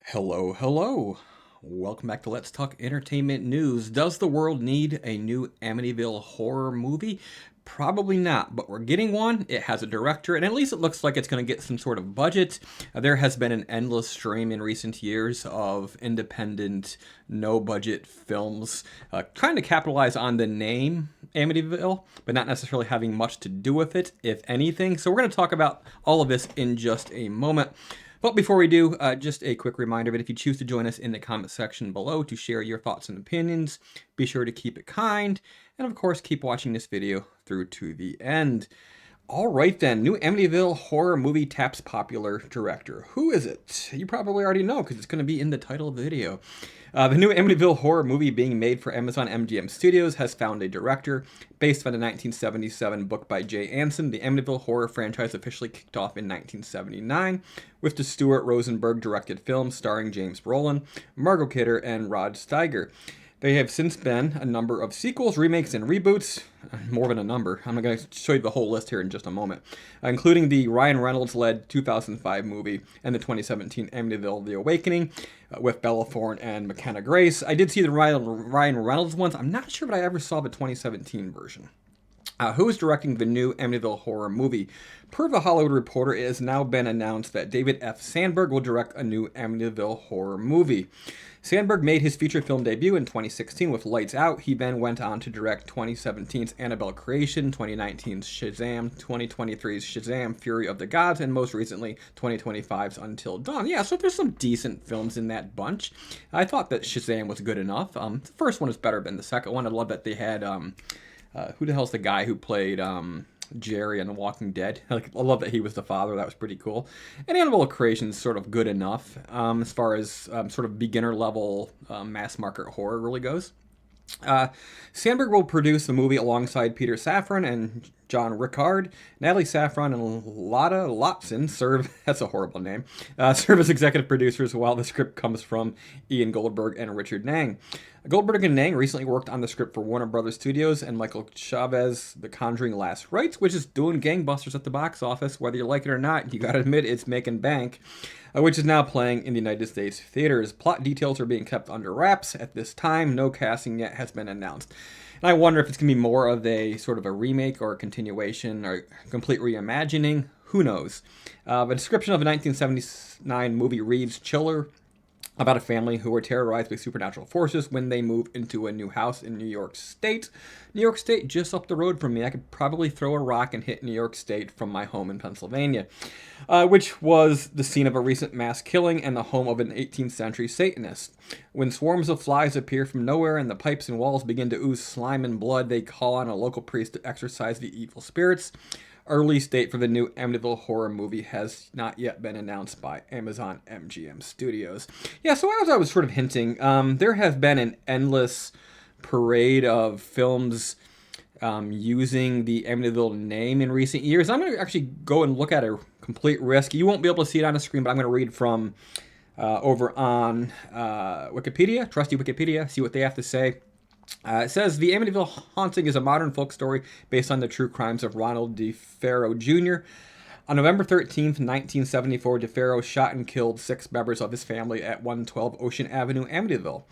Hello, hello. Welcome back to Let's Talk Entertainment News. Does the world need a new Amityville horror movie? Probably not, but we're getting one. It has a director, and at least it looks like it's going to get some sort of budget. There has been an endless stream in recent years of independent, no budget films trying to capitalize on the name Amityville, but not necessarily having much to do with it, if anything. So we're going to talk about all of this in just a moment. But before we do, just a quick reminder that if you choose to join us in the comment section below to share your thoughts and opinions, be sure to keep it kind, and of course keep watching this video through to the end. All right then, new Amityville horror movie taps popular director. Who is it? You probably already know because it's going to be in the title of the video. The new Amityville horror movie being made for Amazon MGM Studios has found a director. Based on a 1977 book by Jay Anson, the Amityville horror franchise officially kicked off in 1979 with the Stuart Rosenberg directed film starring James Brolin, Margot Kidder, and Rod Steiger. They have since been a number of sequels, remakes, and reboots. More than a number. I'm going to show you the whole list here in just a moment, including the Ryan Reynolds-led 2005 movie and the 2017 Amityville: The Awakening with Bella Thorne and McKenna Grace. I did see the Ryan Reynolds ones. I'm not sure if I ever saw the 2017 version. Who is directing the new Amityville horror movie? Per The Hollywood Reporter, it has now been announced that David F. Sandberg will direct a new Amityville horror movie. Sandberg made his feature film debut in 2016 with Lights Out. He then went on to direct 2017's Annabelle Creation, 2019's Shazam, 2023's Shazam Fury of the Gods, and most recently 2025's Until Dawn. Yeah, so there's some decent films in that bunch. I thought that Shazam was good enough. The first one is better than the second one. I love that they had... who the hell's the guy who played Jerry on The Walking Dead? I love that he was the father. That was pretty cool. And Annabelle Creation is sort of good enough as far as sort of beginner level mass market horror really goes. Sandberg will produce the movie alongside Peter Safran and John Rickard. Natalie Safran and Lotta Lotson serve, that's a horrible name, serve as executive producers while the script comes from Ian Goldberg and Richard Nang. Goldberg and Nang recently worked on the script for Warner Brothers Studios and Michael Chavez' The Conjuring Last Rites, which is doing gangbusters at the box office. Whether you like it or not, you gotta admit it's making bank, which is now playing in the United States theaters. Plot details are being kept under wraps at this time. No casting yet has been announced. And I wonder if it's going to be more of a sort of a remake or a continuation or complete reimagining. Who knows? The description of the 1979 movie reads, chiller about a family who are terrorized by supernatural forces when they move into a new house in New York State. New York State, just up the road from me. I could probably throw a rock and hit New York State from my home in Pennsylvania, which was the scene of a recent mass killing and the home of an 18th century Satanist. When swarms of flies appear from nowhere and the pipes and walls begin to ooze slime and blood, they call on a local priest to exorcise the evil spirits. A release date for the new Amityville horror movie has not yet been announced by Amazon MGM Studios. Yeah, so as I was sort of hinting, there has been an endless parade of films using the Amityville name in recent years. I'm going to actually go and look at a complete risk. You won't be able to see it on the screen, but I'm going to read from over on Wikipedia, trusty Wikipedia, see what they have to say. It says, the Amityville Haunting is a modern folk story based on the true crimes of Ronald DeFaro Jr. On November 13th, 1974, DeFaro shot and killed 6 members of his family at 112 Ocean Avenue, Amityville,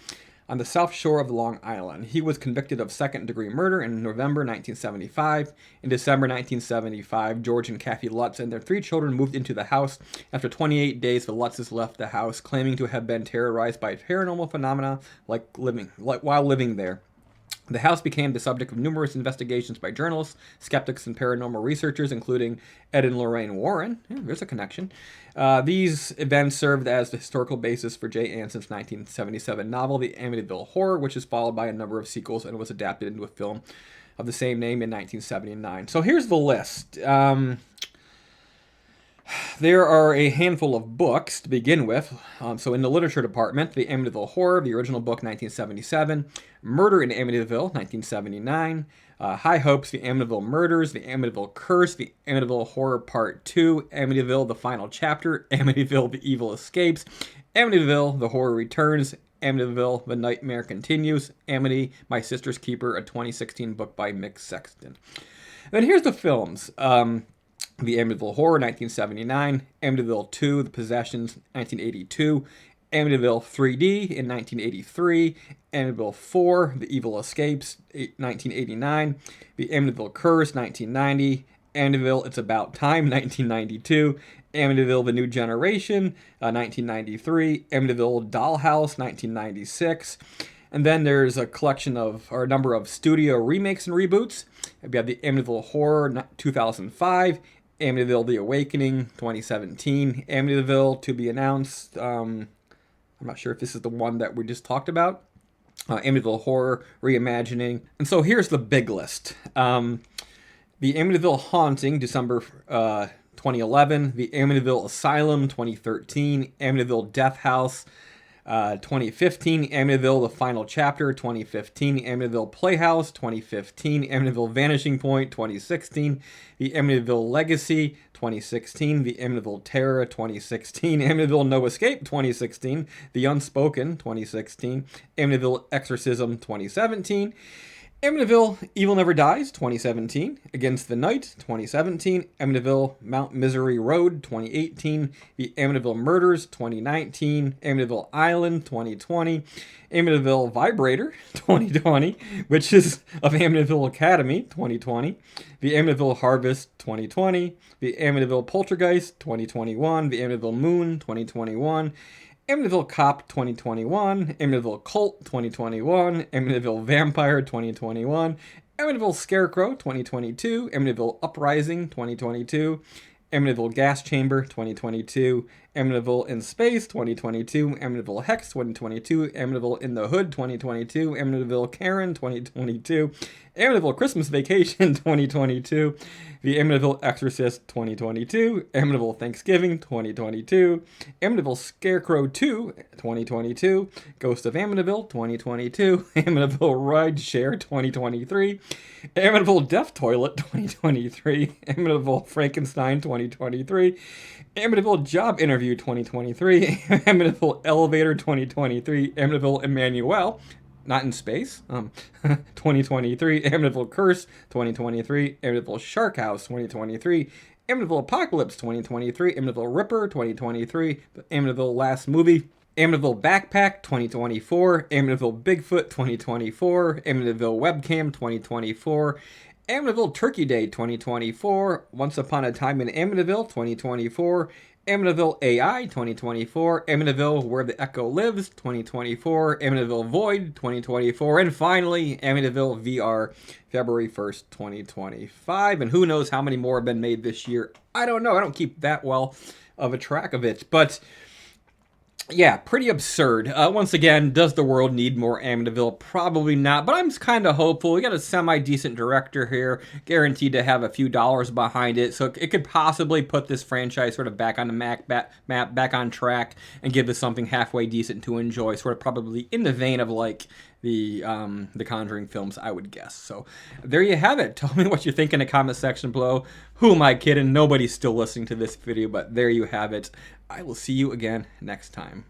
on the south shore of Long Island. He was convicted of second-degree murder in November 1975. In December 1975, George and Kathy Lutz and their 3 children moved into the house. After 28 days, the Lutzes left the house, claiming to have been terrorized by paranormal phenomena while living there. The house became the subject of numerous investigations by journalists, skeptics, and paranormal researchers, including Ed and Lorraine Warren. Yeah, there's a connection. These events served as the historical basis for Jay Anson's 1977 novel, The Amityville Horror, which is followed by a number of sequels and was adapted into a film of the same name in 1979. So here's the list. There are a handful of books to begin with. So in the literature department, The Amityville Horror, the original book, 1977. Murder in Amityville, 1979. High Hopes, The Amityville Murders, The Amityville Curse, The Amityville Horror Part 2, Amityville, The Final Chapter, Amityville, The Evil Escapes, Amityville, The Horror Returns, Amityville, The Nightmare Continues, Amity, My Sister's Keeper, a 2016 book by Mick Sexton. Then here's the films. The Amityville Horror, 1979. Amityville 2, The Possessions, 1982. Amityville 3D in 1983, Amityville 4, The Evil Escapes, 1989, The Amityville Curse, 1990, Amityville It's About Time, 1992, Amityville The New Generation, 1993, Amityville Dollhouse, 1996, and then there's a collection of, or a number of studio remakes and reboots. We have the Amityville Horror, 2005, Amityville The Awakening, 2017, Amityville To Be Announced, I'm not sure if this is the one that we just talked about, Amityville Horror Reimagining. And so here's the big list. The Amityville Haunting, December 2011, the Amityville Asylum, 2013, Amityville Death House, 2015, Amityville The Final Chapter, 2015, Amityville Playhouse, 2015, Amityville Vanishing Point, 2016, The Amityville Legacy, 2016, The Amityville Terror, 2016, Amityville No Escape, 2016, The Unspoken, 2016, Amityville Exorcism, 2017, Amityville Evil Never Dies, 2017, Against the Night, 2017, Amityville Mount Misery Road, 2018, The Amityville Murders, 2019, Amityville Island, 2020, Amityville Vibrator, 2020, Witches of Amityville Academy, 2020, The Amityville Harvest, 2020, The Amityville Poltergeist, 2021, The Amityville Moon, 2021, Amityville Cop 2021, Amityville Cult 2021, Amityville Vampire 2021, Amityville Scarecrow 2022, Amityville Uprising 2022, Amityville Gas Chamber 2022, Amityville in Space 2022, Amityville Hex 2022, Amityville in the Hood 2022, Amityville Karen 2022, Amityville Christmas Vacation 2022, The Amityville Exorcist 2022, Amityville Thanksgiving 2022, Amityville Scarecrow 2 2022, Ghost of Amityville 2022, Amityville Rideshare 2023, Amityville Death Toilet 2023, Amityville Frankenstein 2023, Amityville Job Interview 2023, Amityville Elevator 2023, Amityville Emmanuel, not in space, 2023, Amityville Curse 2023, Amityville Shark House 2023, Amityville Apocalypse 2023, Amityville Ripper 2023, Amityville Last Movie, Amityville Backpack 2024, Amityville Bigfoot 2024, Amityville Webcam 2024, Amityville Turkey Day 2024, Once Upon a Time in Amityville 2024, Amityville AI 2024, Amityville Where the Echo Lives 2024, Amityville Void 2024, and finally Amityville VR February 1st, 2025. And who knows how many more have been made this year? I don't know. I don't keep that well of a track of it. But yeah, pretty absurd. Once again, does the world need more Amityville? Probably not, but I'm kind of hopeful. We got a semi-decent director here, guaranteed to have a few dollars behind it, so it could possibly put this franchise sort of back on the map, back on track, and give us something halfway decent to enjoy, sort of probably in the vein of like the Conjuring films, I would guess. So there you have it. Tell me what you think in the comment section below. Who am I kidding? Nobody's still listening to this video, but there you have it. I will see you again next time.